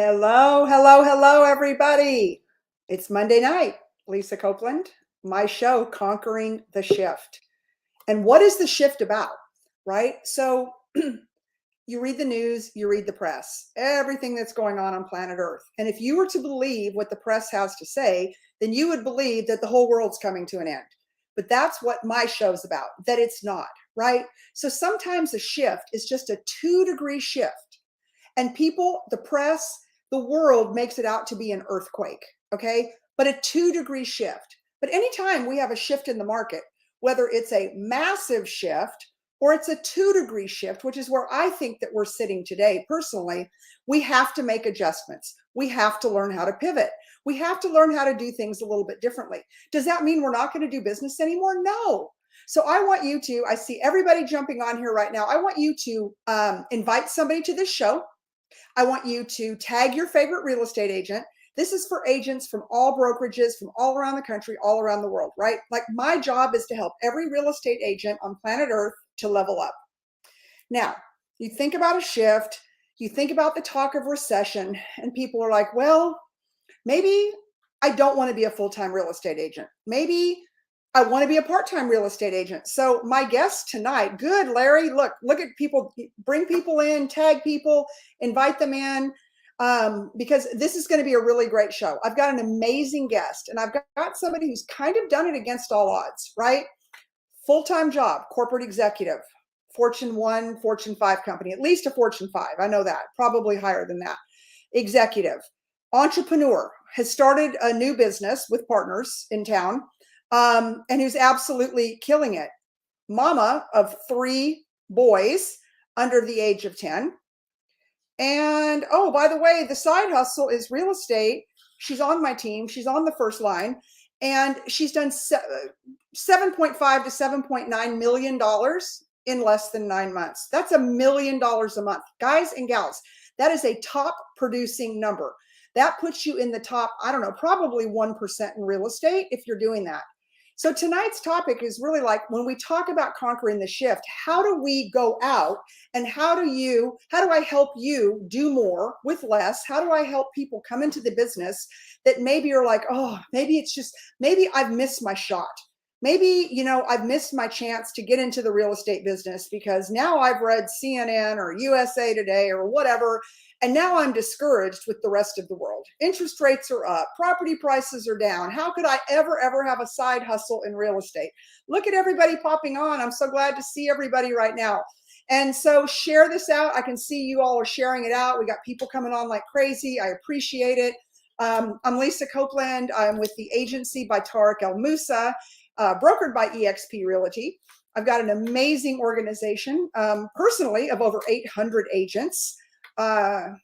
Hello, hello, hello, everybody. It's Monday night, Lisa Copeland, my show, Conquering the Shift. And what is the shift about, right? So you read the news, you read the press, everything that's going on planet Earth. And if you were to believe what the press has to say, then you would believe that the whole world's coming to an end. But that's what my show's about, that it's not, right? So sometimes a shift is just a 2-degree shift. And people, the press, the world makes it out to be an earthquake, okay? But a 2-degree shift. But anytime we have a shift in the market, whether it's a massive shift or it's a 2-degree shift, which is where I think that we're sitting today, personally, we have to make adjustments. We have to learn how to pivot. We have to learn how to do things a little bit differently. Does that mean we're not going to do business anymore? No. So I want you to, I see everybody jumping on here right now. I want you to invite somebody to this show. I want you to tag your favorite real estate agent. This is for agents from all brokerages, from all around the country, all around the world, right? Like my job is to help every real estate agent on planet Earth to level up. Now, you think about a shift, you think about the talk of recession, and people are like, well, maybe I don't want to be a full-time real estate agent. Maybe I want to be a part-time real estate agent. So my guest tonight, good, Larry, look at people, bring people in, tag people, invite them in, because this is going to be a really great show. I've got an amazing guest, and I've got somebody who's kind of done it against all odds, right? Full-time job, corporate executive, Fortune 1, Fortune 5 company, at least a Fortune 5. I know that, probably higher than that. Executive, entrepreneur, has started a new business with partners in town. And who's absolutely killing it. Mama of 3 boys under the age of 10. And oh, by the way, the side hustle is real estate. She's on my team. She's on the first line. And she's done $7.5 to $7.9 million in less than 9 months. That's $1 million a month. Guys and gals, that is a top producing number. That puts you in the top, I don't know, probably 1% in real estate if you're doing that. So tonight's topic is really like, when we talk about conquering the shift, how do we go out and how do I help you do more with less? How do I help people come into the business that maybe you're like, oh, maybe I've missed my shot. Maybe, I've missed my chance to get into the real estate business because now I've read CNN or USA Today or whatever, and now I'm discouraged with the rest of the world. Interest rates are up. Property prices are down. How could I ever have a side hustle in real estate? Look at everybody popping on. I'm so glad to see everybody right now. And so share this out. I can see you all are sharing it out. We got people coming on like crazy. I appreciate it. I'm Lisa Copeland. I'm with the agency by Tarek El Moussa, brokered by eXp Realty. I've got an amazing organization, personally, of over 800 agents. I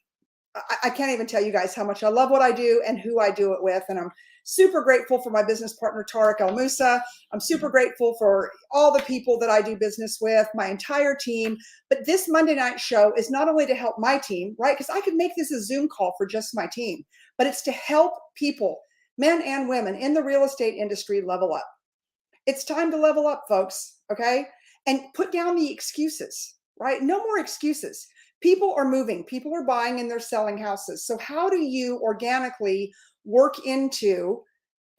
can't even tell you guys how much I love what I do and who I do it with. And I'm super grateful for my business partner, Tarek El Moussa. I'm super grateful for all the people that I do business with, my entire team. But this Monday night show is not only to help my team, right? Because I could make this a Zoom call for just my team, but it's to help people, men and women in the real estate industry, level up. It's time to level up, folks, okay? And put down the excuses, right? No more excuses. People are moving, people are buying, and they're selling houses. So how do you organically work into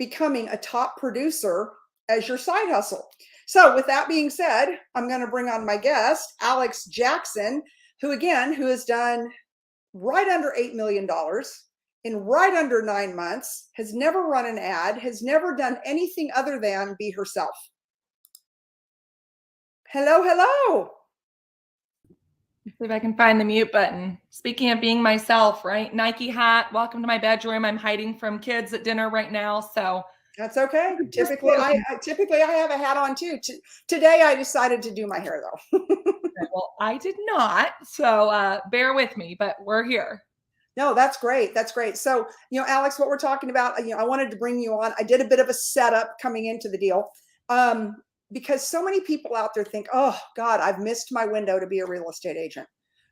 becoming a top producer as your side hustle? So with that being said, I'm going to bring on my guest, Alex Jackson, who has done right under $8 million in right under 9 months, has never run an ad, has never done anything other than be herself. Hello, hello. See if I can find the mute button. Speaking of being myself, right? Nike hat. Welcome to my bedroom. I'm hiding from kids at dinner right now, so that's okay. Typically, I have a hat on too. Today, I decided to do my hair though. Well, I did not, so bear with me. But we're here. No, that's great. That's great. So, Alex, what we're talking about, I wanted to bring you on. I did a bit of a setup coming into the deal. Because so many people out there think, oh God, I've missed my window to be a real estate agent.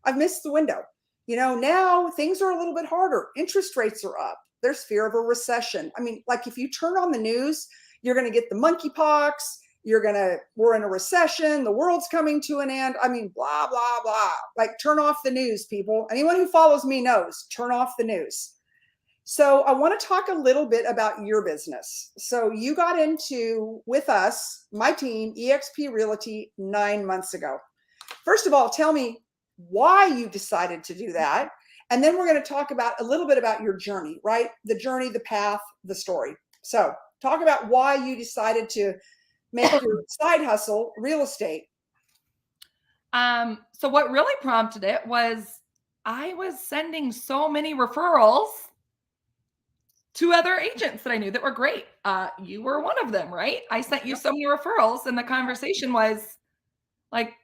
I've missed the window. Now things are a little bit harder. Interest rates are up. There's fear of a recession. I mean, like if you turn on the news, you're going to get the monkeypox. we're in a recession, the world's coming to an end. I mean, blah, blah, blah. Like, turn off the news, people. Anyone who follows me knows, turn off the news. So I want to talk a little bit about your business. So you got into, with us, my team, eXp Realty, 9 months ago. First of all, tell me why you decided to do that. And then we're going to talk about a little bit about your journey, right? The journey, the path, the story. So talk about why you decided to make your side hustle real estate. So what really prompted it was I was sending so many referrals to other agents that I knew that were great. You were one of them, right? I sent you so many referrals, and the conversation was like,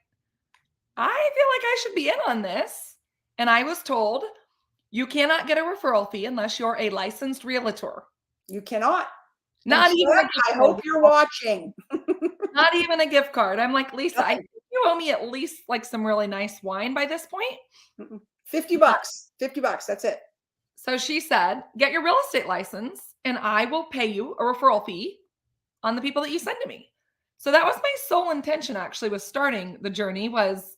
I feel like I should be in on this. And I was told, you cannot get a referral fee unless you're a licensed realtor. You cannot. Not even a Chuck, gift I card. hope you're watching. Not even a gift card. I'm like, Lisa, I Nothing. think you owe me at least like some really nice wine by this point. $50. $50. That's it. So she said, get your real estate license and I will pay you a referral fee on the people that you send to me. So that was my sole intention actually with starting the journey was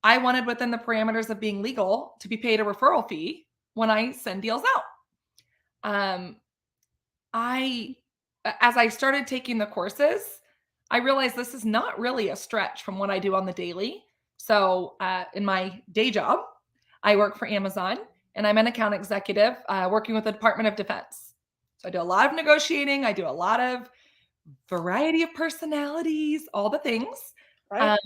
I wanted within the parameters of being legal to be paid a referral fee when I send deals out. As I started taking the courses, I realized this is not really a stretch from what I do on the daily. So in my day job, I work for Amazon and I'm an account executive working with the Department of Defense. So I do a lot of negotiating. I do a lot of variety of personalities, all the things. Right.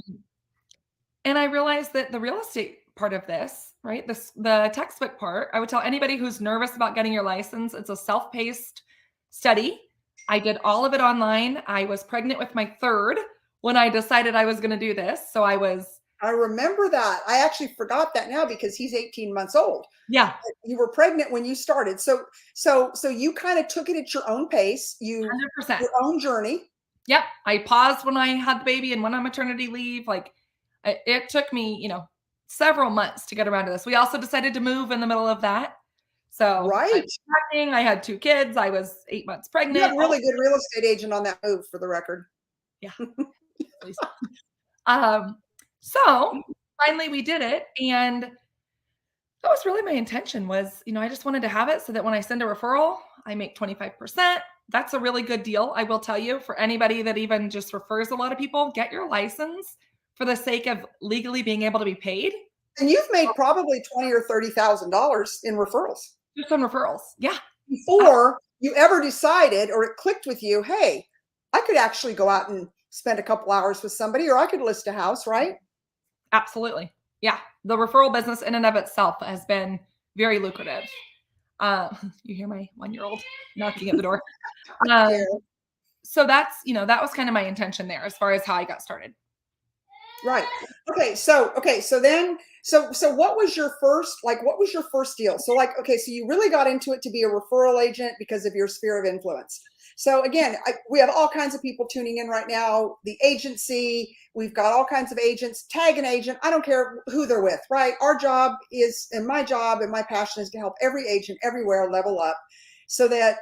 And I realized that the real estate part of this, right? The textbook part, I would tell anybody who's nervous about getting your license, it's a self-paced study. I did all of it online. I was pregnant with my third when I decided I was going to do this. So I remember that. I actually forgot that now because he's 18 months old. Yeah. You were pregnant when you started. So you kind of took it at your own pace. 100%. Your own journey. Yep. I paused when I had the baby and went on maternity leave. Like it took me, several months to get around to this. We also decided to move in the middle of that. So Right. I had 2 kids. I was 8 months pregnant. You had a really good real estate agent on that move, for the record. Yeah. So finally we did it. And that was really my intention was, I just wanted to have it so that when I send a referral, I make 25%. That's a really good deal. I will tell you, for anybody that even just refers a lot of people, get your license for the sake of legally being able to be paid. And you've made probably $20,000 or $30,000 in referrals. Just on referrals. Yeah. Before you ever decided or it clicked with you, hey, I could actually go out and spend a couple hours with somebody, or I could list a house, right? Absolutely. Yeah. The referral business in and of itself has been very lucrative. You hear my 1-year-old knocking at the door. So that's, that was kind of my intention there as far as how I got started. Right. Okay. So then what was your first deal? So so you really got into it to be a referral agent because of your sphere of influence. So again, we have all kinds of people tuning in right now. The agency, we've got all kinds of agents. Tag an agent. I don't care who they're with, right? Our job is, and my job and my passion is to help every agent everywhere level up so that,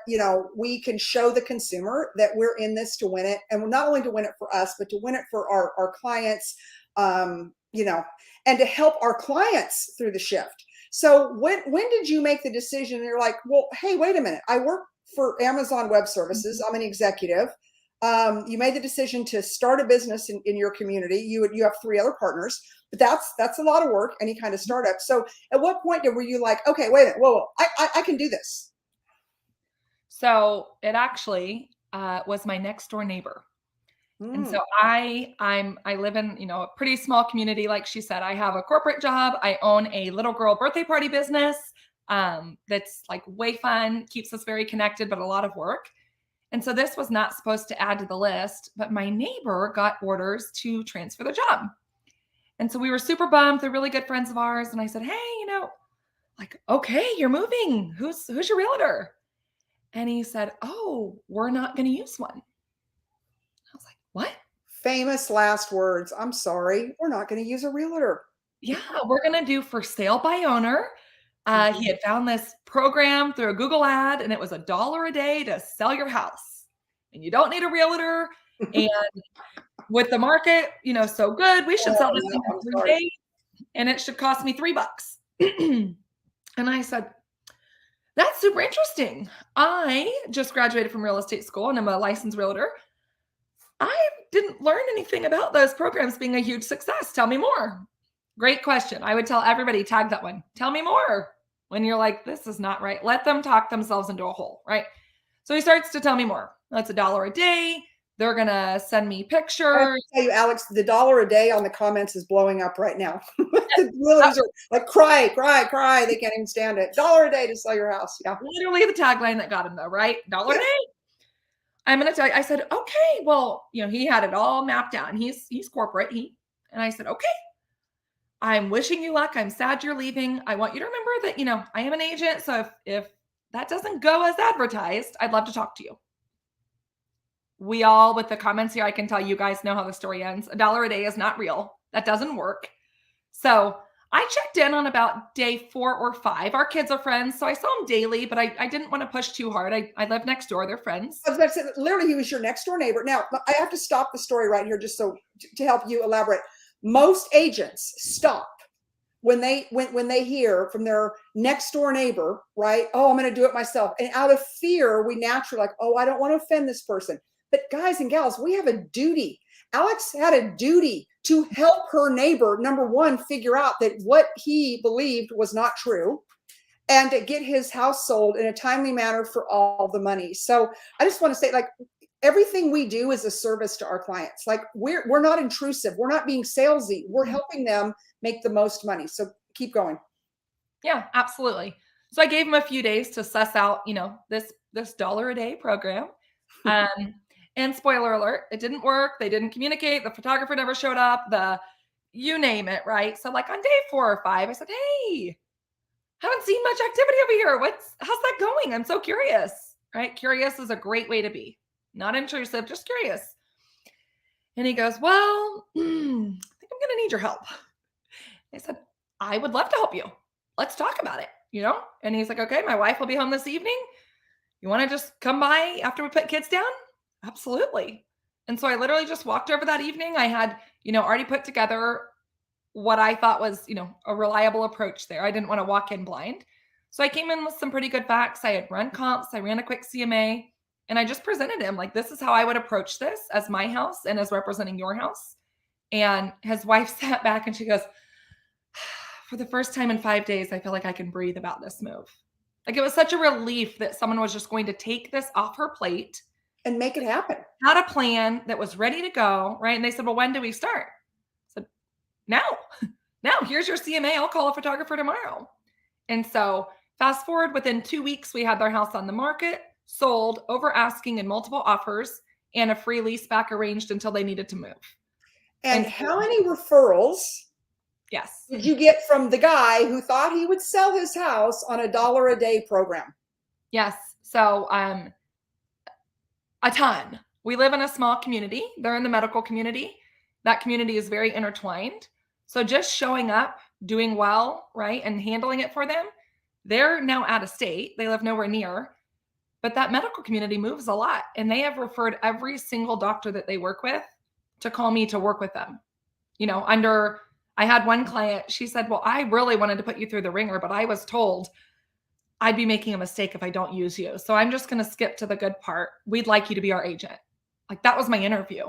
we can show the consumer that we're in this to win it. And not only to win it for us, but to win it for our clients, and to help our clients through the shift. So when did you make the decision? And you're like, well, hey, wait a minute. I work for Amazon Web Services. I'm an executive. You made the decision to start a business in your community. You have 3 other partners, but that's a lot of work, any kind of startup. So at what point were you like, okay, wait a minute, whoa, I can do this? So it actually was my next door neighbor. And so I live in, a pretty small community. Like she said, I have a corporate job. I own a little girl birthday party business that's like way fun, keeps us very connected, but a lot of work. And so this was not supposed to add to the list, but my neighbor got orders to transfer the job. And so we were super bummed. They're really good friends of ours. And I said, hey, okay, you're moving. Who's your realtor? And he said, oh, we're not going to use one. I was like, what? Famous last words. I'm sorry. We're not going to use a realtor. Yeah, we're going to do for sale by owner. He had found this program through a Google ad, and it was $1 a day to sell your house. And you don't need a realtor. And with the market, so good, we should Oh, sell this no, thing in I'm 3 sorry. days and it should cost me $3. And I said, that's super interesting. I just graduated from real estate school and I'm a licensed realtor. I didn't learn anything about those programs being a huge success. Tell me more. Great question. I would tell everybody, tag that one. Tell me more. When you're like, this is not right. Let them talk themselves into a hole, right? So he starts to tell me more. That's $1 a day. They're going to send me I have to pictures. tell you, Alex, the dollar a day on the comments is blowing up right now. The That realtors are like, cry, cry, cry. They can't even stand it. Dollar a day to sell your house. Yeah. literally the tagline that got him though, right? $1 a Yeah. day. I'm going to tell you, I said, okay, well, he had it all mapped out and he's corporate. And I said, okay, I'm wishing you luck. I'm sad you're leaving. I want you to remember that, I am an agent. So if that doesn't go as advertised, I'd love to talk to you. We all, with the comments here, I can tell you guys know how the story ends. $1 a day is not real. That doesn't work. So I checked in on about day 4 or 5. Our kids are friends, so I saw them daily, but I didn't want to push too hard. I live next door. They're friends. I was about to say, literally, he was your next door neighbor. Now, I have to stop the story right here just so to help you elaborate. Most agents stop when they hear from their next door neighbor, right? Oh, I'm going to do it myself. And out of fear, we naturally like, oh, I don't want to offend this person. But guys and gals, we have a duty. Alex had a duty to help her neighbor, number one, figure out that what he believed was not true and to get his house sold in a timely manner for all the money. So I just want to say, like, everything we do is a service to our clients. Like we're not intrusive. We're not being salesy. We're helping them make the most money. So keep going. Yeah, absolutely. So I gave him a few days to suss out, this $1 a day program. And spoiler alert, it didn't work. They didn't communicate. The photographer never showed up. You name it, right? So like on day 4 or 5, I said, hey, haven't seen much activity over here. How's that going? I'm so curious, right? Curious is a great way to be. Not intrusive, just curious. And he goes, well, I think I'm going to need your help. I said, I would love to help you. Let's talk about it, And he's like, okay, my wife will be home this evening. You want to just come by after we put kids down? Absolutely. And so I literally just walked over that evening. I had, already put together what I thought was, a reliable approach there. I didn't want to walk in blind. So I came in with some pretty good facts. I had run comps. I ran a quick CMA and I just presented him like, this is how I would approach this as my house and as representing your house. And his wife sat back and she goes, for the first time in 5 days, I feel like I can breathe about this move. Like it was such a relief that someone was just going to take this off her plate and make it happen. Had a plan that was ready to go, right? And they said, well, when do we start? I said, now. Now, here's your CMA. I'll call a photographer tomorrow. And so fast forward, within 2 weeks, we had their house on the market, sold, over asking in multiple offers, and a free lease back arranged until they needed to move. And how many referrals yes. did you get from the guy who thought he would sell his house on $1 a day program? Yes. So a ton. We live in a small community. They're in the medical community. That community is very intertwined. So just showing up, doing well, right, and handling it for them. They're now out of state. They live nowhere near. But that medical community moves a lot. And they have referred every single doctor that they work with to call me to work with them. I had one client, she said, well, I really wanted to put you through the ringer, but I was told I'd be making a mistake if I don't use you. So I'm just going to skip to the good part. We'd like you to be our agent. Like that was my interview.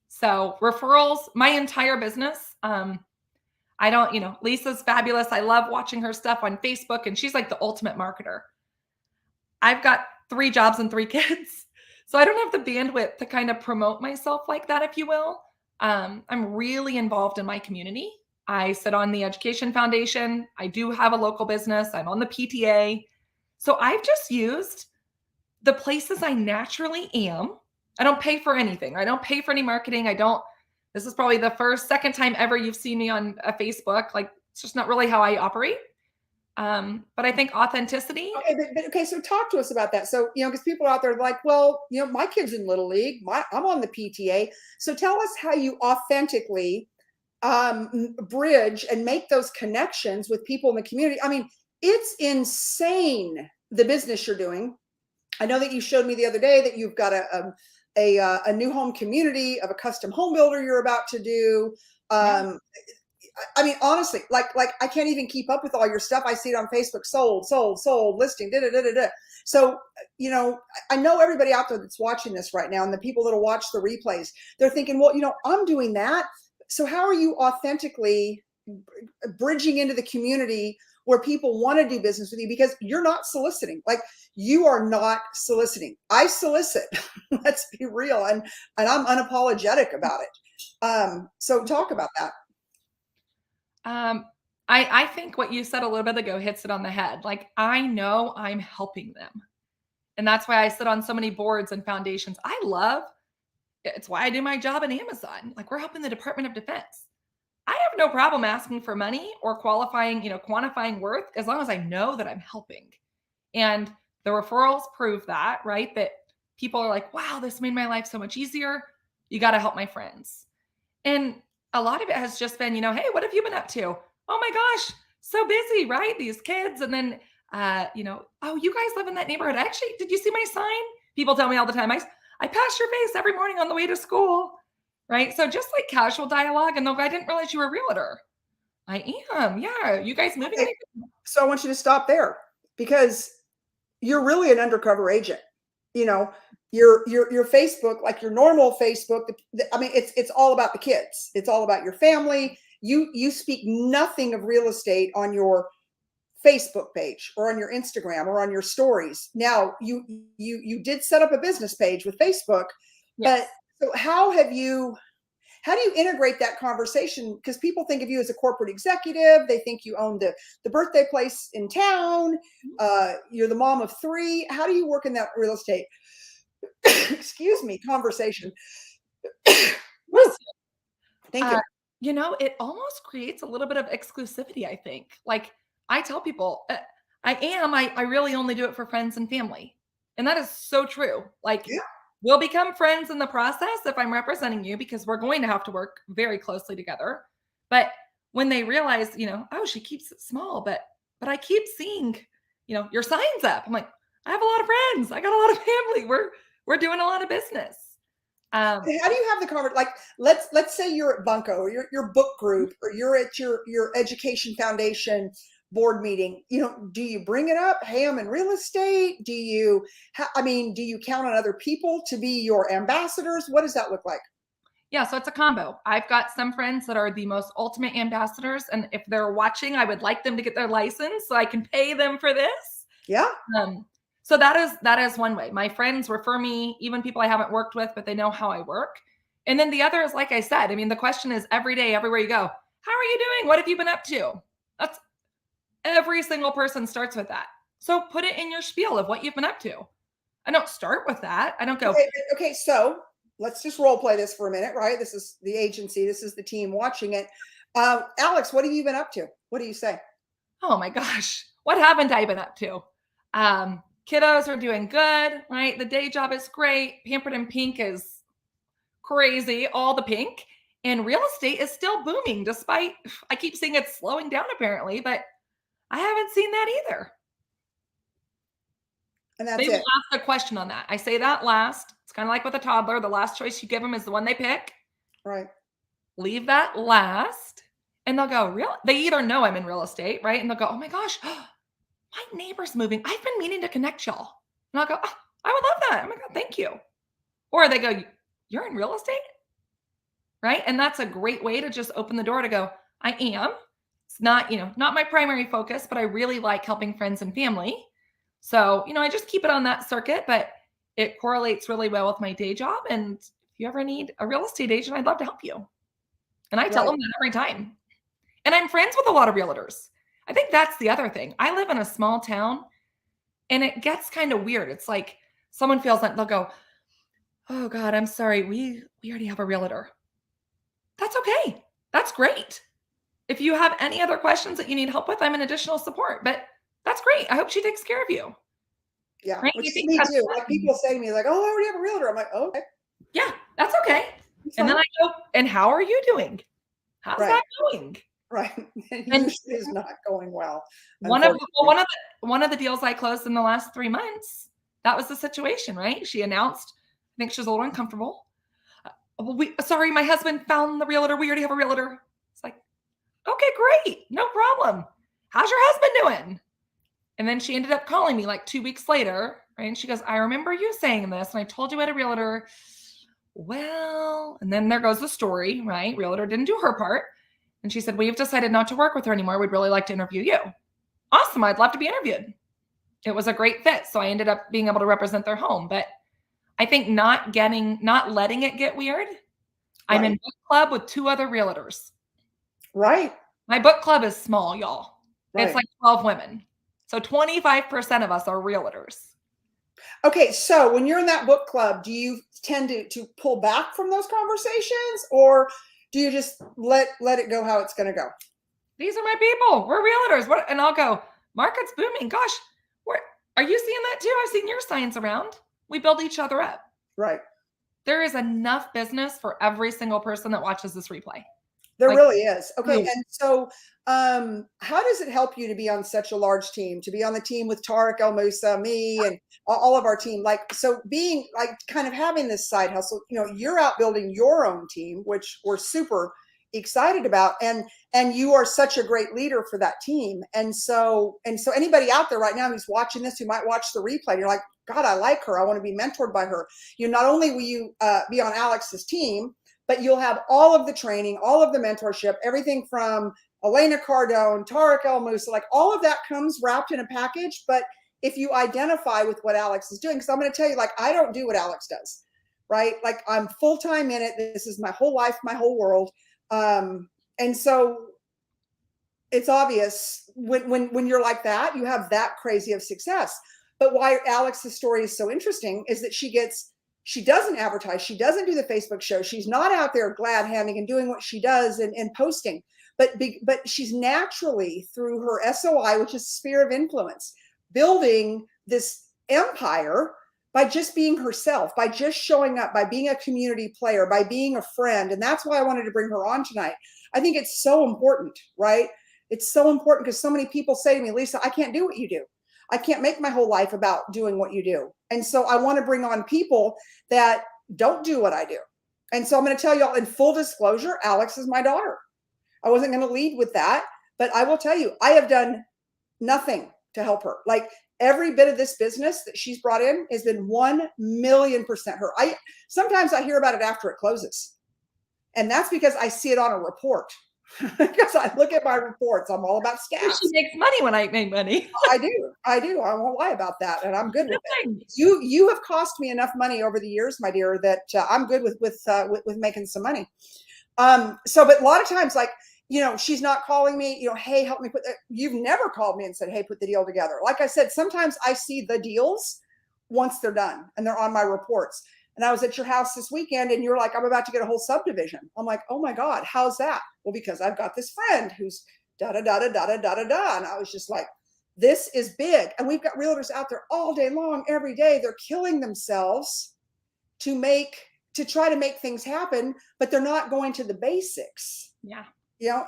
So referrals, my entire business. Lisa's fabulous. I love watching her stuff on Facebook and she's like the ultimate marketer. I've got 3 jobs and 3 kids. So I don't have the bandwidth to kind of promote myself like that, if you will. I'm really involved in my community. I sit on the Education Foundation. I do have a local business. I'm on the PTA. So I've just used the places I naturally am. I don't pay for anything. I don't pay for any marketing. This is probably the second time ever you've seen me on a Facebook. Like it's just not really how I operate. But I think authenticity. Okay, so talk to us about that. So, because people out there are like, well, my kid's in Little League. I'm on the PTA. So tell us how you authentically bridge and make those connections with people in the community. I mean, it's insane, the business you're doing. I know that you showed me the other day that you've got a new home community of a custom home builder you're about to do. Yeah. I mean, honestly, like I can't even keep up with all your stuff. I see it on Facebook, sold, listing, da da da da da. So, you know, I know everybody out there that's watching this right now, and the people that'll watch the replays, they're thinking, well, you know, I'm doing that. So how are you authentically bridging into the community where people want to do business with you? Because you're not soliciting. Like, you are not soliciting. I solicit. Let's be real, and I'm unapologetic about it. So talk about that. Um, I think what you said a little bit ago hits it on the head. Like, I know I'm helping them. And that's why I sit on so many boards and foundations. It's why I do my job in Amazon. Like, we're helping the Department of Defense. I have no problem asking for money or quantifying worth, as long as I know that I'm helping. And the referrals prove that, right? That people are like, wow, this made my life so much easier. You got to help my friends. And a lot of it has just been, hey, what have you been up to? Oh my gosh, so busy, right? These kids. And then, oh, you guys live in that neighborhood. Actually, did you see my sign? People tell me all the time, I pass your face every morning on the way to school, right? So just like casual dialogue. And they'll go, I didn't realize you were a realtor. I am. Yeah. You guys moving? Okay. So I want you to stop there, because you're really an undercover agent. You know, your Facebook, like your normal Facebook, I mean, it's all about the kids. It's all about your family. You speak nothing of real estate on your Facebook page or on your Instagram or on your stories. Now, you did set up a business page with Facebook, Yes. but so how do you integrate that conversation? Because people think of you as a corporate executive. They think you own the birthday place in town. You're the mom of three. How do you work in that real estate, excuse me, conversation? Bless Thank you. you. It almost creates a little bit of exclusivity, I think. Like, I tell people, I really only do it for friends and family. And that is so true. Like, Yeah. we'll become friends in the process if I'm representing you, because we're going to have to work very closely together. But when they realize, oh, she keeps it small, but I keep seeing, your signs up. I'm like, I have a lot of friends. I got a lot of family. We're doing a lot of business. How do you have the conversation? Like, let's say you're at Bunko, or your book group, or you're at your education foundation board meeting. Do you bring it up? Hey, I'm in real estate. Do you count on other people to be your ambassadors? What does that look like? Yeah, so it's a combo. I've got some friends that are the most ultimate ambassadors, and if they're watching, I would like them to get their license so I can pay them for this. Yeah. So that is one way. My friends refer me, even people I haven't worked with, but they know how I work. And then the other is, like I said, I mean, the question is every day, everywhere you go, how are you doing? What have you been up to? That's every single person starts with that. So put it in your spiel of what you've been up to. I don't start with that. I don't go, Okay, so let's just role play this for a minute, right? This is the agency. This is the team watching it. Alex, what have you been up to? What do you say? oh my gosh, what haven't I been up to? Kiddos are doing good, right? The day job is great. Pampered and Pink is crazy, all the pink. And real estate is still booming, despite I keep seeing it's slowing down apparently, but I haven't seen that either. And that's They will it. ask a question on that. I say that last. It's kind of like with a toddler. The last choice you give them is the one they pick. Right. Leave that last. And they'll go, real? They either know I'm in real estate, right? And they'll go, oh my gosh, my neighbor's moving. I've been meaning to connect y'all. And I'll go, oh, I would love that. Oh my God, thank you. Or they go, you're in real estate? Right? And that's a great way to just open the door to go, I am. It's not, not my primary focus, but I really like helping friends and family. So, I just keep it on that circuit, but it correlates really well with my day job. And if you ever need a real estate agent, I'd love to help you. And I tell them that every time. And I'm friends with a lot of realtors. I think that's the other thing. I live in a small town, and it gets kind of weird. It's like someone feels like they'll go, oh God, I'm sorry. We already have a realtor. That's okay. That's great. If you have any other questions that you need help with, I'm an additional support, but that's great. I hope she takes care of you. Yeah. Right? Which is me too. Like, people say to me, like, oh, I already have a realtor. I'm like, oh, okay. Yeah, that's okay. And then I go, and how are you doing? How's that going? Right. And usually is not going well. One of the deals I closed in the last 3 months, that was the situation, right? She announced think she was a little uncomfortable. Well, sorry, my husband found the realtor. We already have a realtor. It's like, okay, great. No problem. How's your husband doing? And then she ended up calling me like 2 weeks later, right? And she goes, I remember you saying this, and I told you I had a realtor. Well, and then there goes the story, right? Realtor didn't do her part. And she said, we've decided not to work with her anymore. We'd really like to interview you. Awesome. I'd love to be interviewed. It was a great fit. So I ended up being able to represent their home. But I think not letting it get weird. Right. I'm in book club with 2 other realtors. Right. My book club is small, y'all. Right. It's like 12 women. So 25% of us are realtors. Okay. So when you're in that book club, do you tend to pull back from those conversations, or do you just let it go how it's going to go? These are my people. We're realtors. What? And I'll go, market's booming. Gosh, are you seeing that too? I've seen your signs around. We build each other up. Right. There is enough business for every single person that watches this replay. There really is. Okay. Really. And so how does it help you to be on such a large team, to be on the team with Tarek El Moussa, me, and all of our team? Like, so being like kind of having this side hustle, you're out building your own team, which we're super excited about. And you are such a great leader for that team. And so anybody out there right now who's watching this, who might watch the replay, and you're like, God, I like her. I want to be mentored by her. Not only will you be on Alex's team, but you'll have all of the training, all of the mentorship, everything from Elena Cardone, Tarek El Moussa, like all of that comes wrapped in a package. But if you identify with what Alex is doing, because I'm going to tell you, like, I don't do what Alex does, right? Like, I'm full-time in it. This is my whole life, my whole world. And so it's obvious when you're like that, you have that crazy of success. But why Alex's story is so interesting is that she doesn't advertise. She doesn't do the Facebook show. She's not out there glad handing and doing what she does and posting, but she's naturally, through her SOI, which is sphere of influence, building this empire by just being herself, by just showing up, by being a community player, by being a friend. And that's why I wanted to bring her on tonight. I think it's so important, right? It's so important because so many people say to me, Lisa, I can't do what you do. I can't make my whole life about doing what you do. And so I want to bring on people that don't do what I do. And so I'm going to tell y'all in full disclosure, Alex is my daughter. I wasn't going to lead with that, but I will tell you, I have done nothing to help her. Like, every bit of this business that she's brought in has been 1,000,000% her. Sometimes I hear about it after it closes. And that's because I see it on a report. Because I look at my reports. I'm all about stats. She makes money when I make money. I do. I won't lie about that. And I'm good with it. You have cost me enough money over the years, my dear, that I'm good with making some money. But a lot of times, like, she's not calling me, hey, help me put that. You've never called me and said, hey, put the deal together. Like I said, sometimes I see the deals once they're done and they're on my reports. And I was at your house this weekend and you're like, I'm about to get a whole subdivision. I'm like, oh my God, how's that? Well, because I've got this friend who's da-da-da-da-da-da-da-da. And I was just like, this is big. And we've got realtors out there all day long, every day. They're killing themselves to try to make things happen, but they're not going to the basics. Yeah.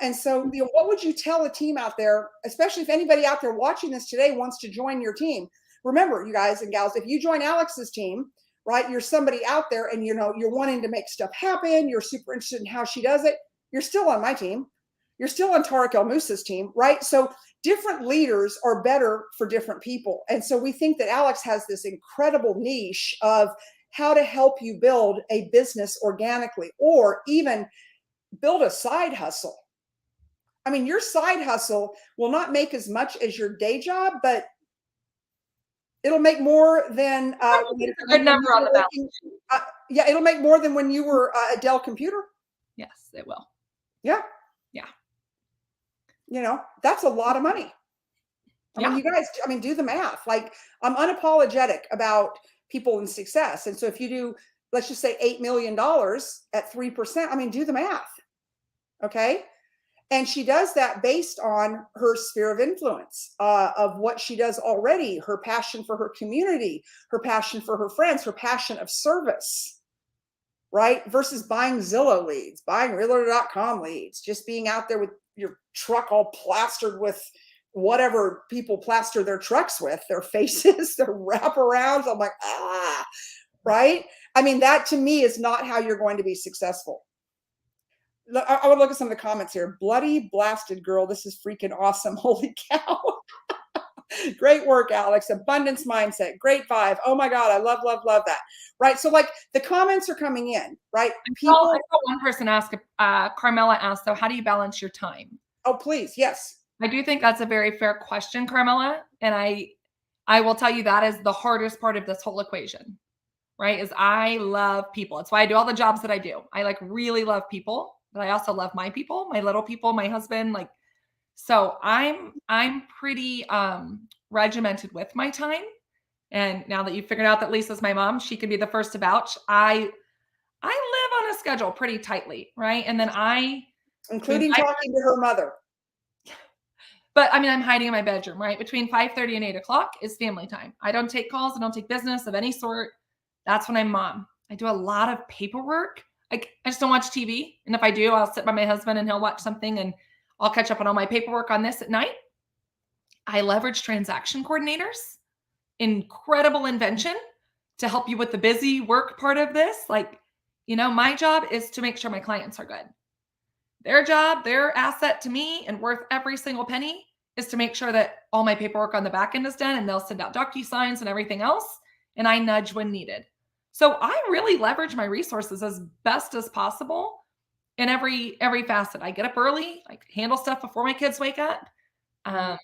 And so, what would you tell a team out there, especially if anybody out there watching this today wants to join your team? Remember, you guys and gals, if you join Alex's team, right, you're somebody out there and, you're wanting to make stuff happen. You're super interested in how she does it. You're still on my team. You're still on Tarek El Moussa's team, right? So different leaders are better for different people. And so we think that Alex has this incredible niche of how to help you build a business organically, or even build a side hustle. I mean, your side hustle will not make as much as your day job, but it'll make more than a good number on the balance. Yeah, it'll make more than when you were a Dell computer. Yes, it will. Yeah. Yeah. That's a lot of money. I mean, you guys, do the math. Like, I'm unapologetic about people in success. And so if you do, let's just say $8 million at 3%, do the math. Okay. And she does that based on her sphere of influence, of what she does already, her passion for her community, her passion for her friends, her passion of service, right? Versus buying Zillow leads, buying realtor.com leads, just being out there with your truck all plastered with whatever people plaster their trucks with, their faces, their wraparounds. I'm like, right? I mean, that to me is not how you're going to be successful. I would look at some of the comments here. Bloody blasted girl. This is freaking awesome. Holy cow. Great work, Alex. Abundance mindset. Great vibe. Oh my God. I love, love, love that. Right. So like the comments are coming in, right? I People. saw one person ask, Carmela asked, though, how do you balance your time? Oh, please. Yes. I do think that's a very fair question, Carmela. And I will tell you that is the hardest part of this whole equation, right? Is I love people. It's why I do all the jobs that I do. I like really love people, but I also love my people, my little people, my husband. Like, so I'm pretty regimented with my time. And now that you've figured out that Lisa's my mom, she can be the first to vouch. I live on a schedule pretty tightly, right? And then Including talking to her mother. but I mean, I'm hiding in my bedroom, right? Between 5:30 and 8 o'clock is family time. I don't take calls. I don't take business of any sort. That's when I'm mom. I do a lot of paperwork. Like I just don't watch TV. And if I do, I'll sit by my husband and he'll watch something and I'll catch up on all my paperwork on this at night. I leverage transaction coordinators, incredible invention to help you with the busy work part of this. Like, my job is to make sure my clients are good. Their job, their asset to me and worth every single penny is to make sure that all my paperwork on the back end is done and they'll send out DocuSigns and everything else. And I nudge when needed. So I really leverage my resources as best as possible in every facet. I get up early, I handle stuff before my kids wake up. And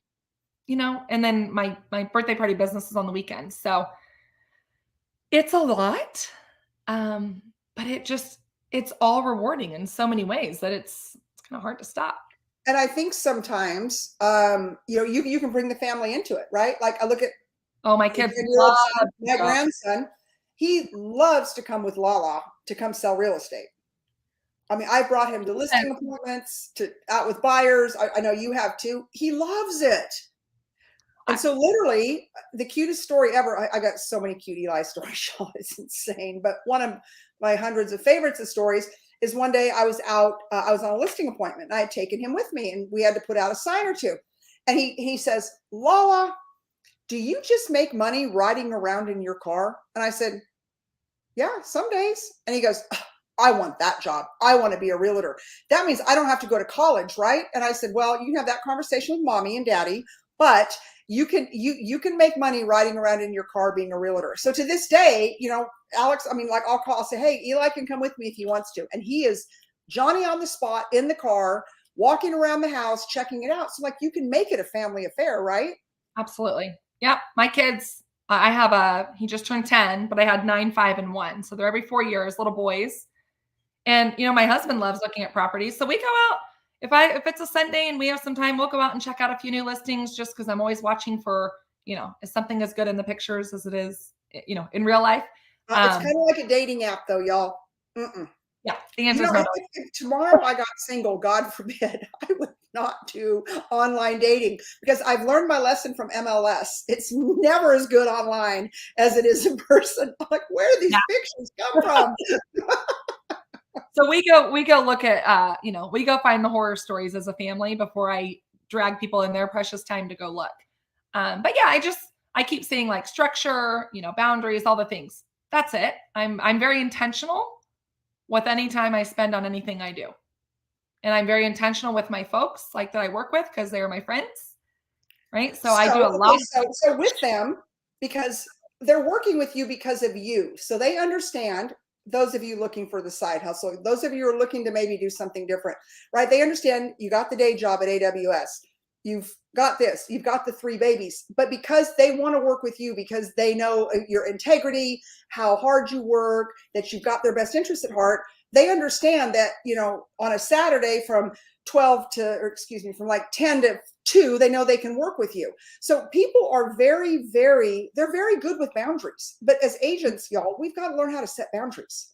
then my birthday party business is on the weekends. So it's a lot. But it's all rewarding in so many ways that it's kind of hard to stop. And I think sometimes, you can bring the family into it, right? Like I look at my kids my grandson, he loves to come with Lala to come sell real estate. I mean, I brought him to listing appointments, to out with buyers. I know you have too. He loves it. And so literally the cutest story ever, I got so many cute Eli stories, it's insane. But one of my hundreds of favorites of stories is one day I was out, I was on a listing appointment and I had taken him with me and we had to put out a sign or two. And he says, Lala, do you just make money riding around in your car? And I said, yeah, some days. And he goes, I want that job. I want to be a realtor. That means I don't have to go to college, right? And I said, well, you can have that conversation with mommy and daddy, but you can make money riding around in your car being a realtor. So to this day, Alex, I mean, like I'll say, hey, Eli can come with me if he wants to. And he is Johnny on the spot in the car, walking around the house, checking it out. So like you can make it a family affair, right? Absolutely. Yeah. My kids, he just turned 10, but I had 9, 5, and 1. So they're every 4 years, little boys. And, my husband loves looking at properties. So we go out. If it's a Sunday and we have some time, we'll go out and check out a few new listings just because I'm always watching for, is something as good in the pictures as it is, in real life. It's kind of like a dating app though, y'all. Yeah. The answer is no. If tomorrow I got single, God forbid, I would not do online dating because I've learned my lesson from MLS. It's never as good online as it is in person. I'm like, where do these pictures come from? So we go look at, we go find the horror stories as a family before I drag people in their precious time to go look. But yeah, I keep saying like structure, boundaries, all the things. That's it. I'm very intentional with any time I spend on anything I do. And I'm very intentional with my folks like that I work with because they're my friends. Right. So I do a lot. So with them, because they're working with you because of you. So they understand. Those of you looking for the side hustle, those of you who are looking to maybe do something different, right? They understand you got the day job at AWS. You've got this, you've got the 3 babies, but because they want to work with you, because they know your integrity, how hard you work, that you've got their best interest at heart, they understand that, on a Saturday from 10 to 2, they know they can work with you. So people are they're very good with boundaries. But as agents, y'all, we've got to learn how to set boundaries.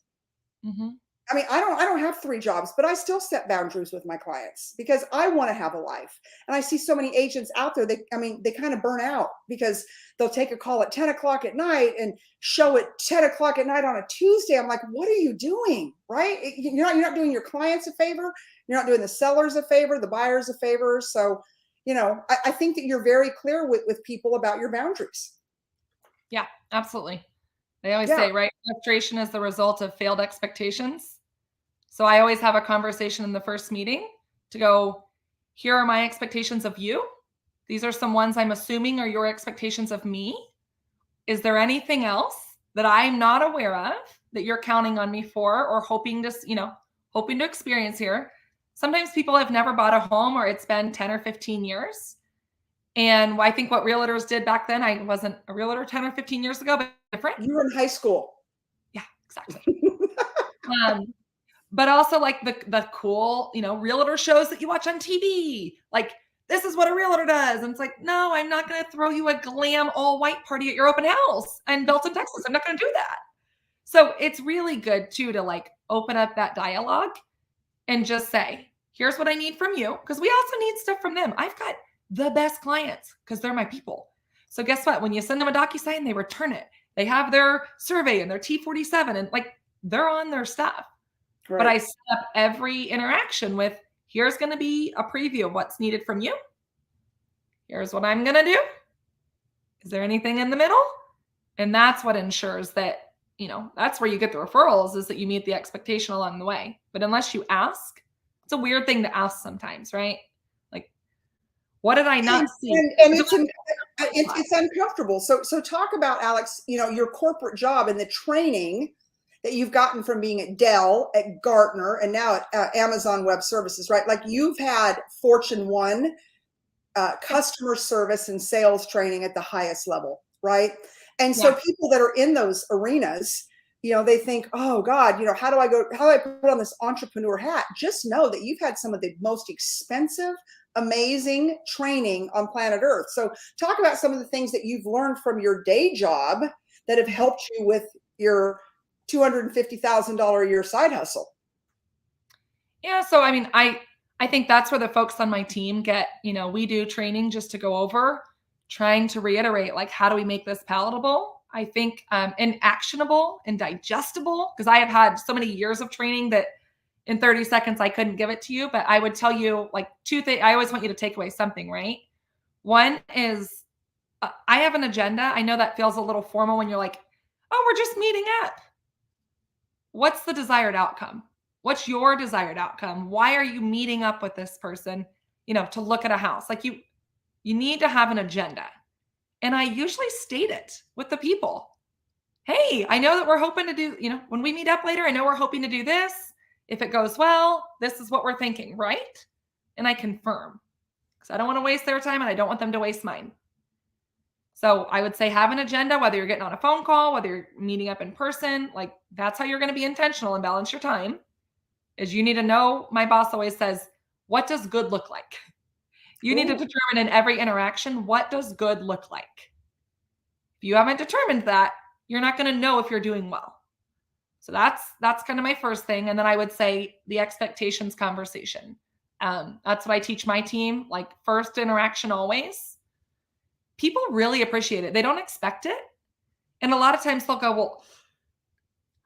Mm-hmm. I mean, I don't have 3 jobs, but I still set boundaries with my clients because I want to have a life. And I see so many agents out there, they kind of burn out because they'll take a call at 10 o'clock at night and show at 10 o'clock at night on a Tuesday. I'm like, what are you doing? Right? You're not doing your clients a favor. You're not doing the sellers a favor, the buyers a favor. So, I think that you're very clear with people about your boundaries. Yeah, absolutely. I always Yeah. say, right? Frustration is the result of failed expectations. So I always have a conversation in the first meeting to go, here are my expectations of you. These are some ones I'm assuming are your expectations of me. Is there anything else that I'm not aware of that you're counting on me for or hoping to, hoping to experience here? Sometimes people have never bought a home or it's been 10 or 15 years. And I think what realtors did back then, I wasn't a realtor 10 or 15 years ago, but different. You were in high school. Yeah, exactly. Um, but also like the cool, realtor shows that you watch on TV. Like, this is what a realtor does. And it's like, no, I'm not going to throw you a glam all white party at your open house in Belton, Texas. I'm not going to do that. So it's really good too to like open up that dialogue and just say, here's what I need from you. Because we also need stuff from them. I've got the best clients because they're my people. So guess what? When you send them a DocuSign, they return it. They have their survey and their T47 and like they're on their stuff. Right. But I set up every interaction with, here's going to be a preview of what's needed from you. Here's what I'm going to do. Is there anything in the middle? And that's what ensures that, that's where you get the referrals, is that you meet the expectation along the way. But unless you ask, it's a weird thing to ask sometimes, right? Like, what did I not see? And it's uncomfortable. So talk about, Alex, your corporate job and the training that you've gotten from being at Dell, at Gartner, and now at Amazon Web Services, right? Like you've had Fortune 1 customer service and sales training at the highest level, right? And so people that are in those arenas, they think, oh God, how do I put on this entrepreneur hat? Just know that you've had some of the most expensive, amazing training on planet Earth. So talk about some of the things that you've learned from your day job that have helped you with your $250,000 a year side hustle. Yeah. So, I mean, I think that's where the folks on my team get, we do training just to go over, trying to reiterate, like, how do we make this palatable? I think, and actionable and digestible, because I have had so many years of training that in 30 seconds, I couldn't give it to you, but I would tell you like two things. I always want you to take away something, right? One is I have an agenda. I know that feels a little formal when you're like, oh, we're just meeting up. What's the desired outcome? What's your desired outcome? Why are you meeting up with this person, to look at a house? Like you need to have an agenda. And I usually state it with the people. Hey, I know that we're hoping to do, when we meet up later, I know we're hoping to do this. If it goes well, this is what we're thinking, right? And I confirm, because I don't want to waste their time and I don't want them to waste mine. So I would say have an agenda, whether you're getting on a phone call, whether you're meeting up in person, like that's how you're going to be intentional and balance your time. Is you need to know, my boss always says, what does good look like? You need to determine in every interaction, what does good look like? If you haven't determined that, you're not going to know if you're doing well. So that's kind of my first thing. And then I would say the expectations conversation. That's what I teach my team. Like first interaction always. People really appreciate it. They don't expect it. And a lot of times they'll go, well,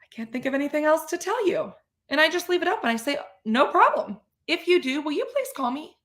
I can't think of anything else to tell you. And I just leave it up and I say, no problem. If you do, will you please call me?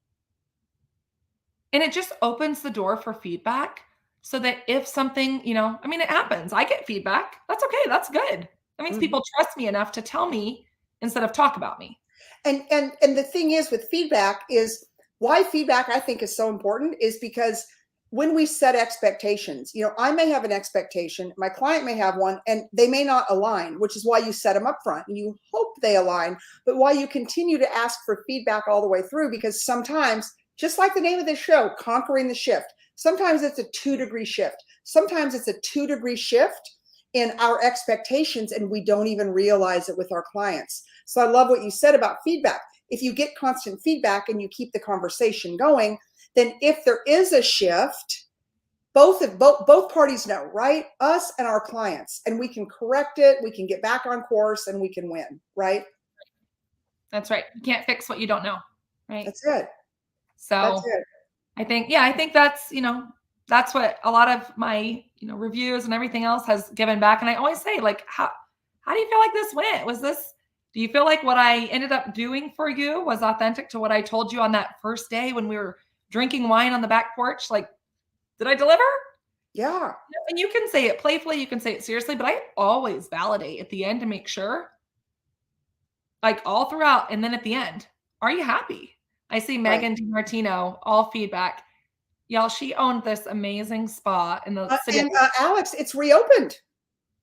And it just opens the door for feedback so that if something, it happens. I get feedback. That's okay. That's good. That means people trust me enough to tell me instead of talk about me. And the thing is with feedback is why feedback I think is so important is because when we set expectations, I may have an expectation, my client may have one, and they may not align, which is why you set them up front and you hope they align, but why you continue to ask for feedback all the way through, because sometimes, just like the name of this show, Conquering the Shift, sometimes it's a 2-degree shift. Sometimes it's a 2-degree shift in our expectations and we don't even realize it with our clients. So I love what you said about feedback. If you get constant feedback and you keep the conversation going, then if there is a shift, both parties know, right? Us and our clients, and we can correct it. We can get back on course and we can win, right? That's right. You can't fix what you don't know, right? That's it. So that's it. I think that's, that's what a lot of my, reviews and everything else has given back. And I always say, like, how do you feel like this went? Do you feel like what I ended up doing for you was authentic to what I told you on that first day when we were drinking wine on the back porch? Like, did I deliver? Yeah. And you can say it playfully, you can say it seriously, but I always validate at the end to make sure, like all throughout, and then at the end, are you happy? I see Right. Megan DiMartino, all feedback. Y'all, she owned this amazing spa in the city. And Alex, it's reopened.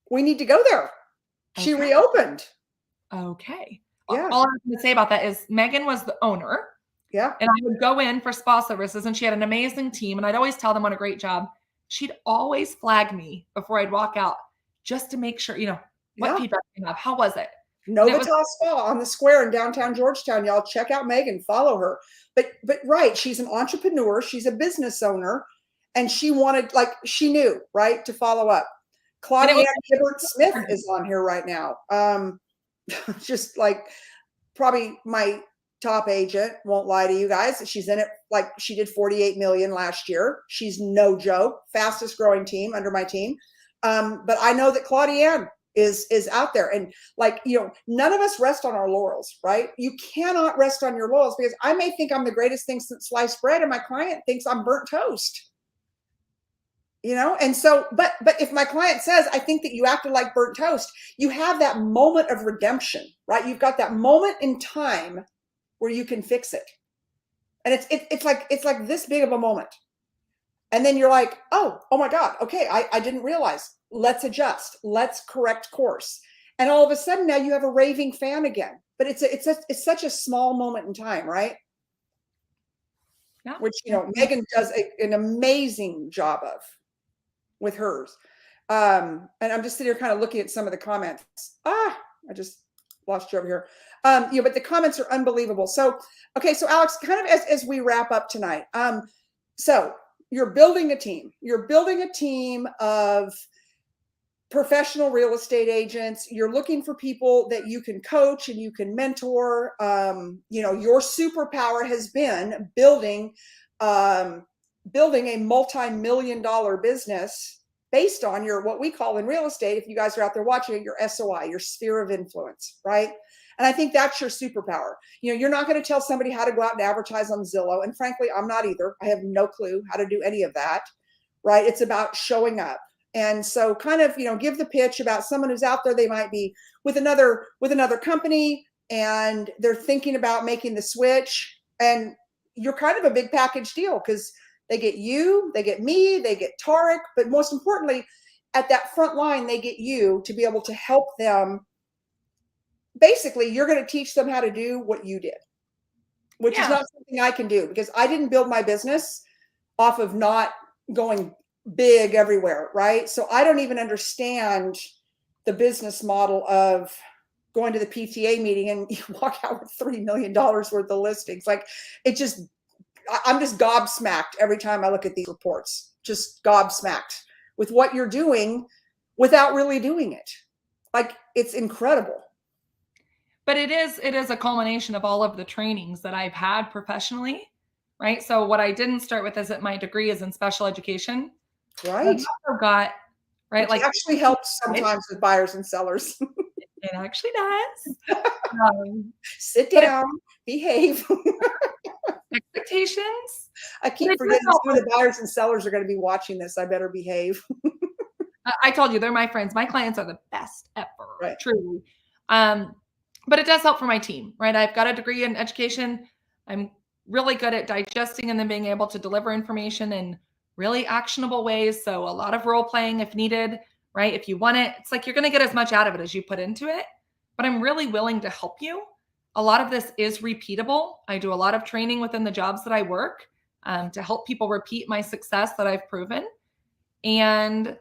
We need to go there. She Okay. reopened. Okay. Yeah. All I was going to say about that is Megan was the owner, Yeah. and I would go in for spa services, and she had an amazing team, and I'd always tell them what a great job. She'd always flag me before I'd walk out just to make sure, what Yeah. feedback do you have? How was it? And it was Novitas Spa on the square in downtown Georgetown. Y'all check out Megan, follow her. But right, she's an entrepreneur, she's a business owner, and she wanted, like, she knew, right, to follow up. and it Claudia was Hibbert Smith is on here right now. Just like probably my top agent, won't lie to you guys. She's in it, like she did 48 million last year. She's no joke, fastest growing team under my team. But I know that Claudia is out there, and like, none of us rest on our laurels, right? You cannot rest on your laurels, because I may think I'm the greatest thing since sliced bread and my client thinks I'm burnt toast. And so, but if my client says, I think that you acted like burnt toast, you have that moment of redemption, right? You've got that moment in time where you can fix it. And it's like this big of a moment. And then you're like, oh my God, okay, I didn't realize. Let's adjust. Let's correct course. And all of a sudden now you have a raving fan again. But it's such a small moment in time, right? Yeah. Which, Megan does an amazing job of with hers. And I'm just sitting here kind of looking at some of the comments. I just lost you over here. But the comments are unbelievable. So, okay. So Alex, kind of as we wrap up tonight. So you're building a team. You're building a team of professional real estate agents. You're looking for people that you can coach and you can mentor. Your superpower has been building a multi-million-dollar business based on your, what we call in real estate, if you guys are out there watching it, your SOI, your sphere of influence, right? And I think that's your superpower. You're not going to tell somebody how to go out and advertise on Zillow. And frankly, I'm not either. I have no clue how to do any of that, right? It's about showing up. And so kind of, give the pitch about someone who's out there. They might be with another company and they're thinking about making the switch. And you're kind of a big package deal, because they get you, they get me, they get Tarek, but most importantly, at that front line, they get you to be able to help them. Basically, you're going to teach them how to do what you did, which is not something I can do, because I didn't build my business off of not going big everywhere, right? So I don't even understand the business model of going to the PTA meeting and you walk out with $3 million worth of listings. Like, I'm just gobsmacked every time I look at these reports, just gobsmacked with what you're doing without really doing it. Like, it's incredible. But it is a culmination of all of the trainings that I've had professionally, right? So what I didn't start with is that my degree is in special education. Right. I've also got, right, Which like actually helps sometimes with buyers and sellers. it actually does. Sit down, behave. Expectations. I keep forgetting some of the buyers and sellers are going to be watching this. I better behave. I told you, they're my friends. My clients are the best ever, Right. truly. But it does help for my team, right? I've got a degree in education. I'm really good at digesting and then being able to deliver information in really actionable ways. So a lot of role playing if needed, right? If you want it, it's like you're going to get as much out of it as you put into it. But I'm really willing to help you. A lot of this is repeatable. I do a lot of training within the jobs that I work to help people repeat my success that I've proven. And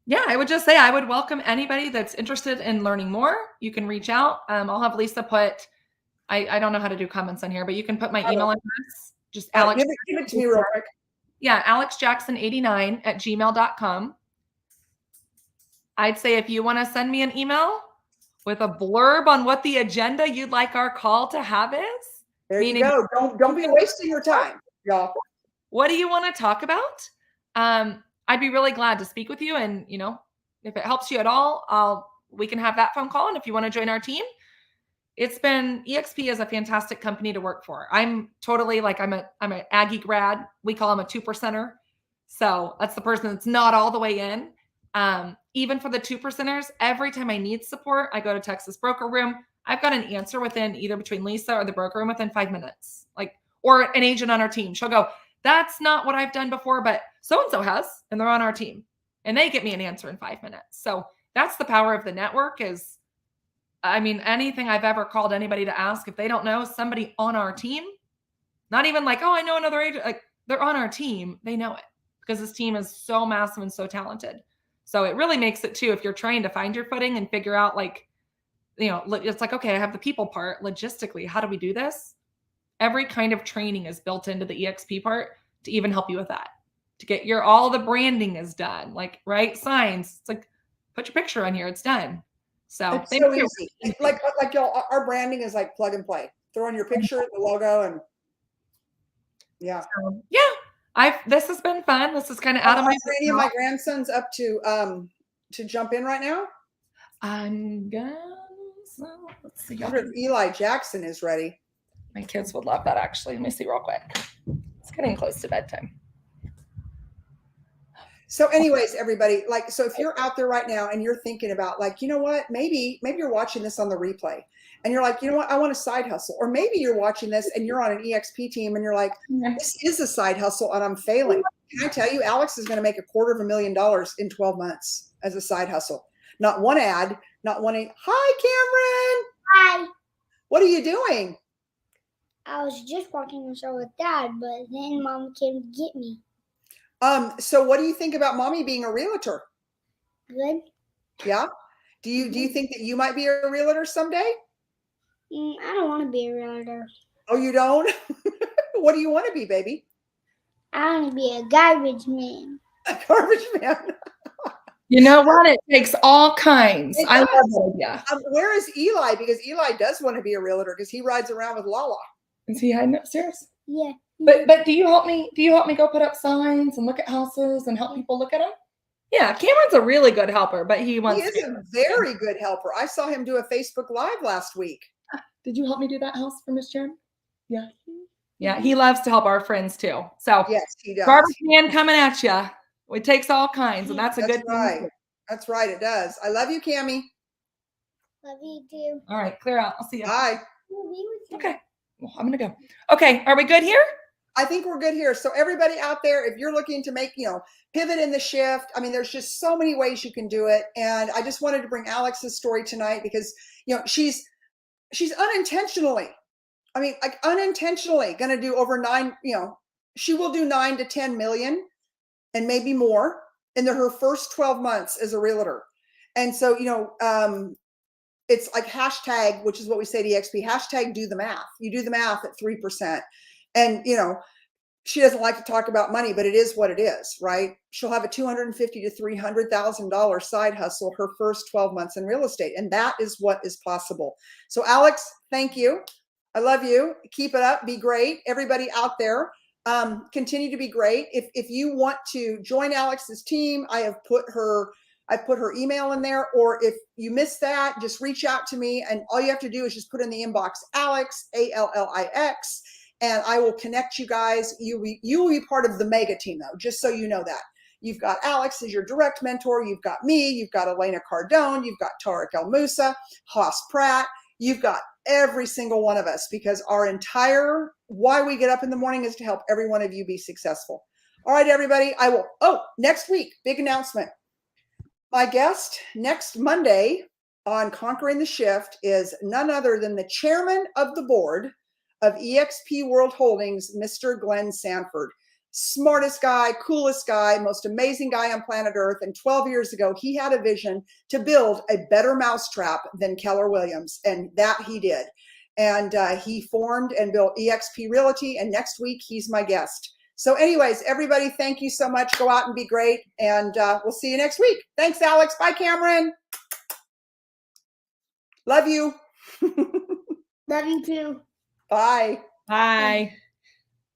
yeah, I would just say I would welcome anybody that's interested in learning more. You can reach out. I'll have Lisa put, I don't know how to do comments on here, but you can put my email address. Just Alex. Give it to me real quick. Yeah, alexjackson89@gmail.com. I'd say if you want to send me an email with a blurb on what the agenda you'd like our call to have is. There you go. Don't be wasting your time, y'all. What do you want to talk about? I'd be really glad to speak with you. And, if it helps you at all, we can have that phone call. And if you want to join our team, EXP is a fantastic company to work for. I'm totally like, I'm an Aggie grad. We call them a 2%er. So that's the person that's not all the way in. Even for the 2%ers, every time I need support, I go to Texas Broker Room. I've got an answer within either between Lisa or the broker room within 5 minutes. Or an agent on our team. She'll go, that's not what I've done before, but so-and-so has, and they're on our team. And they get me an answer in 5 minutes. So that's the power of the network is, anything I've ever called anybody to ask, if they don't know, somebody on our team, not even like, oh, I know another agent, like they're on our team, they know it because this team is so massive and so talented. So it really makes it too, if you're trying to find your footing and figure out it's like, okay, I have the people part. Logistically, how do we do this? Every kind of training is built into the EXP part to even help you with that. To get all the branding is done, right? Signs. It's like, put your picture on here. It's done. So it's so easy. Like y'all, our branding is like plug and play. Throw in your picture, the logo, and yeah. So, yeah. This has been fun. This is kind of out of my. Are any of my grandsons up to jump in right now? I'm gonna. Let's see. I wonder if Eli Jackson is ready. My kids would love that, actually. Let me see real quick. It's getting close to bedtime. So anyways, everybody, so if you're out there right now and you're thinking about you know what, maybe you're watching this on the replay and you're like, you know what, I want a side hustle. Or maybe you're watching this and you're on an EXP team and you're like, this is a side hustle and I'm failing. Can I tell you, Alex is going to make $250,000 in 12 months as a side hustle. Not one ad, not one. Hi, Cameron. Hi. What are you doing? I was just walking the show with Dad, but then Mom came to get me. So what do you think about Mommy being a realtor? Good. Yeah. Do you think that you might be a realtor someday? I don't want to be a realtor. Oh, you don't? What do you want to be, baby? I want to be a garbage man. A garbage man. You know what? It takes all kinds. I love that idea. Where is Eli? Because Eli does want to be a realtor because he rides around with Lala. Is he hiding upstairs? Yeah. But do you help me? Do you help me go put up signs and look at houses and help people look at them? Yeah, Cameron's a really good helper, but he is a very good helper. I saw him do a Facebook Live last week. Did you help me do that house for Miss Jen? Yeah. Yeah, he loves to help our friends too. So yes, he does. Garbage man coming at you. It takes all kinds, and that's a good right. thing. That's right. It does. I love you, Cammie. Love you too. All right, clear out. I'll see you. Bye. Okay. Well, I'm gonna go. Okay, are we good here? I think we're good here. So everybody out there, if you're looking to make, pivot in the shift, there's just so many ways you can do it. And I just wanted to bring Alex's story tonight because, she's unintentionally, unintentionally going to do over she will do 9 to 10 million and maybe more in her first 12 months as a realtor. And so, it's like hashtag, which is what we say to EXP, hashtag do the math. You do the math at 3%. And, she doesn't like to talk about money, but it is what it is, right? She'll have a $250,000 to $300,000 side hustle her first 12 months in real estate. And that is what is possible. So Alex, thank you. I love you. Keep it up. Be great. Everybody out there, continue to be great. If you want to join Alex's team, I put her email in there, or if you missed that, just reach out to me. And all you have to do is just put in the inbox, Alex, ALLIX, and I will connect you guys. You will be part of the mega team though, just so you know that. You've got Alex as your direct mentor. You've got me. You've got Elena Cardone. You've got Tarek El Moussa, Haas Pratt. You've got every single one of us, because our entire why we get up in the morning is to help every one of you be successful. All right, everybody. Next week, big announcement. My guest next Monday on Conquering the Shift is none other than the chairman of the board of EXP World Holdings, Mr. Glenn Sanford. Smartest guy, coolest guy, most amazing guy on planet Earth. And 12 years ago, he had a vision to build a better mousetrap than Keller Williams. And that he did. And he formed and built EXP Realty. And next week, he's my guest. So anyways, everybody, thank you so much. Go out and be great. And we'll see you next week. Thanks, Alex. Bye, Cameron. Love you. Love you too. Bye. Bye.